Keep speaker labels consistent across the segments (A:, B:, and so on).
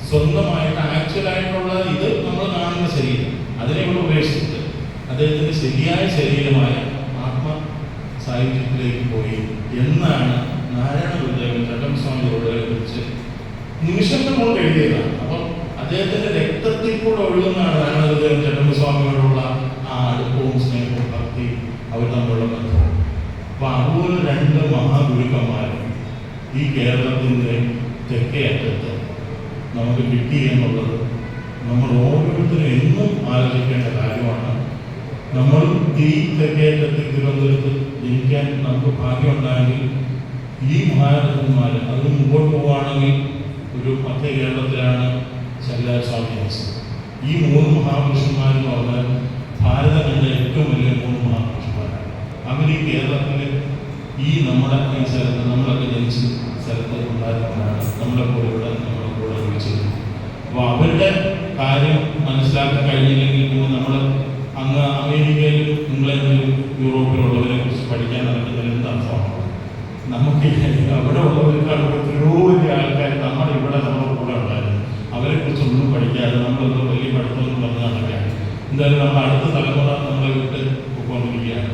A: സ്വന്തമായിട്ട് ആക്ച്വലായിട്ടുള്ള ഇത് നമ്മൾ കാണുന്ന ശരീരം അതിനെ ഇവിടെ ഉപേക്ഷിച്ചിട്ട് അദ്ദേഹത്തിൻ്റെ ശരിയായ ശരീരമായ ആത്മ സാഹിത്യത്തിലേക്ക് പോയി എന്നാണ് നാരായണ ഗുരുദേവൻ ചട്ടമ്പിസ്വാമിയോടെ കുറിച്ച് നിമിഷങ്ങൾ കൊണ്ട് എഴുതിയതാണ്. അപ്പം അദ്ദേഹത്തിന്റെ രക്തത്തിൽ കൂടെ ഒഴുകുന്നതാണ് നാരായണ ഗുരുദേവൻ ചട്ടമ്പിസ്വാമിയോടുള്ള ആ അടുപ്പവും സ്നേഹവും ഭക്തി അവർ തമ്മിലുള്ള ബന്ധവും. അപ്പൊ അതുപോലെ രണ്ട് മഹാഗുരുക്കന്മാരും ഈ കേരളത്തിന്റെ തെക്കേ അറ്റത്ത് നമുക്ക് കിട്ടി എന്നുള്ളത് നമ്മൾ ഓരോരുത്തരും എന്നും ആലോചിക്കേണ്ട കാര്യമാണ്. നമ്മൾ ഈ തെക്കേ അറ്റത്ത് തിരുവനന്തപുരത്ത് ജനിക്കാൻ നമുക്ക് ഭാഗ്യമുണ്ടായെങ്കിൽ ഈ മഹാരഥന്മാർ അത് മുമ്പോട്ട് പോവുകയാണെങ്കിൽ ഒരു മധ്യ കേരളത്തിലാണ് ശങ്കരാചാര്യ സ്വാമി ജനിച്ചത്. ഈ മൂന്ന് മഹാപുരുഷന്മാരെന്ന് പറഞ്ഞാൽ ഭാരതം കണ്ട ഏറ്റവും വലിയ മൂന്ന് മഹാപുരുഷന്മാരാണ്. അവർ ഈ കേരളത്തിൽ ഈ നമ്മുടെ ഈ സ്ഥലത്ത് നമ്മളൊക്കെ ജനിച്ച സ്ഥലത്ത് ഉണ്ടായിരുന്നവരാണ്. നമ്മുടെ കൂടെ വിളിച്ചത്. അപ്പോൾ അവരുടെ കാര്യം മനസ്സിലാക്കാൻ കഴിഞ്ഞില്ലെങ്കിൽ പിന്നെ നമ്മൾ അങ്ങ് അമേരിക്കയിലും ഇംഗ്ലണ്ടിലും യൂറോപ്പിലുള്ളവരെ കുറിച്ച് പഠിക്കാൻ നടക്കുന്നതിൽ എന്തർത്ഥമാണ്? നമുക്ക് അവിടെ ഉള്ളവർക്കാണ് എത്രയോ വലിയ ആൾക്കാർ നമ്മുടെ കൂടെ ഉണ്ടായിരുന്നു. അവരെ കുറിച്ചൊന്നും പഠിക്കാതെ നമ്മളൊന്നും വലിയ പഠിത്തമൊന്നും പറഞ്ഞ് നടക്കുകയാണ്. എന്തായാലും നമ്മൾ അടുത്ത തലമുറ നമ്മളെ വിട്ട് പോയിക്കൊണ്ടിരിക്കുകയാണ്.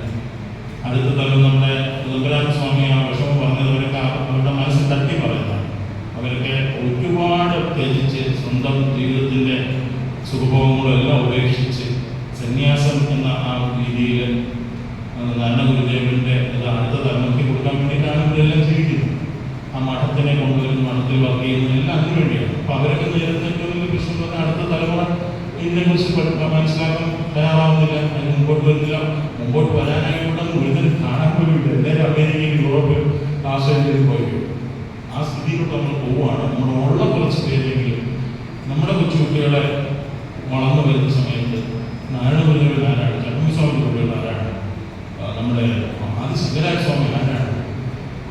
A: അടുത്ത തലമുറ നമ്മുടെ ഉദംബരാജ സ്വാമി ആ വിഷമം പറഞ്ഞവരൊക്കെ അവരുടെ മനസ്സിൽ തട്ടി പറയുന്നതാണ്. അവരൊക്കെ ഒരുപാട് ത്യജിച്ച് സ്വന്തം ജീവിതത്തിൻ്റെ സുഖഭോഗങ്ങളും എല്ലാം ഉപേക്ഷിച്ച് സന്യാസം എന്ന ആ രീതിയിൽ നാരായണ ഗുരുദേവന്റെ അടുത്ത തലമുറയ്ക്ക് കൊടുക്കാൻ വേണ്ടിയിട്ടാണ് ഇവരെല്ലാം ജീവിക്കുന്നത്. ആ മഠത്തിനെ കൊണ്ടുവരുന്ന മഠത്തിൽ വർക്ക് ചെയ്യുന്നതെല്ലാം അതിനു വേണ്ടിയാണ്. അപ്പോൾ അവരൊക്കെ നേരത്തെ പ്രശ്നം പറഞ്ഞാൽ അടുത്ത തലമുറ ഇതിനെക്കുറിച്ച് മനസ്സിലാക്കാൻ തയ്യാറാവുന്നില്ല, അതിന് മുമ്പോട്ട് വരുന്നില്ല. മുമ്പോട്ട് വരാനായിട്ട് മുഴുവൻ കാണാൻ പോലും ഇല്ല. എല്ലാവരും അമേരിക്കയിൽ യൂറോപ്പിലും ആസ്ട്രേലിയയിൽ പോയി. ആ സ്ഥിതിയിലോട്ട് നമ്മൾ പോവുകയാണ്. നമ്മളുള്ള കുറച്ച് പേരെങ്കിലും നമ്മുടെ കൊച്ചുകുട്ടികളെ വളർന്നു വരുന്ന സമയത്ത് നാരായണ ഗുരുദേവൻ ആരാണ്, ചട്ടമ്പിസ്വാമി ഗുരുദേവൻ ആരാണ്, നമ്മുടെ ആദി ശങ്കരാചാര്യ സ്വാമി ആരാണ്,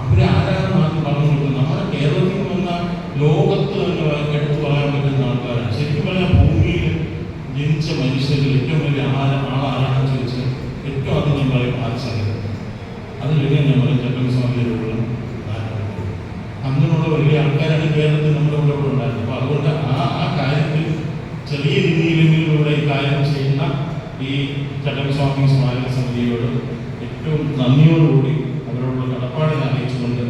A: അവരെ ആരാണെന്ന് ആദ്യം പറഞ്ഞു കൊടുക്കുന്നത്. നമ്മുടെ കേരളത്തിൽ വന്ന ലോകത്ത് തന്നെ എടുത്തു പറയാൻ പറ്റുന്ന ആൾക്കാരാണ്. ശരിക്കും പറഞ്ഞാൽ ഭൂമിയിൽ ജനിച്ച മനുഷ്യരിൽ ഏറ്റവും വലിയ ആളാരാണെന്ന് ചോദിച്ചാൽ ഏറ്റവും ആദ്യം ഞാൻ പറയും ആദിശങ്കരൻ. അത് കഴിഞ്ഞാൽ ഞാൻ പറയും ചട്ടമ്പിസ്വാമിയോടുള്ള അങ്ങനെയുള്ള വലിയ ആൾക്കാരാണ് കേരളത്തിൽ നമ്മുടെ കൂടെ ഉണ്ടായിരുന്നത്. അപ്പോൾ അതുകൊണ്ട് ആ കാര്യത്തിൽ ചെറിയ രീതിയിലെങ്കിലും ഇവിടെ ഈ കാര്യം ചെയ്യുന്ന ഈ ചട്ടമ്പിസ്വാമി സ്മാരക സമിതിയോട് ഏറ്റവും നന്ദിയോടുകൂടി അവരോടുള്ള കടപ്പാടിനെ അറിയിച്ചുകൊണ്ട്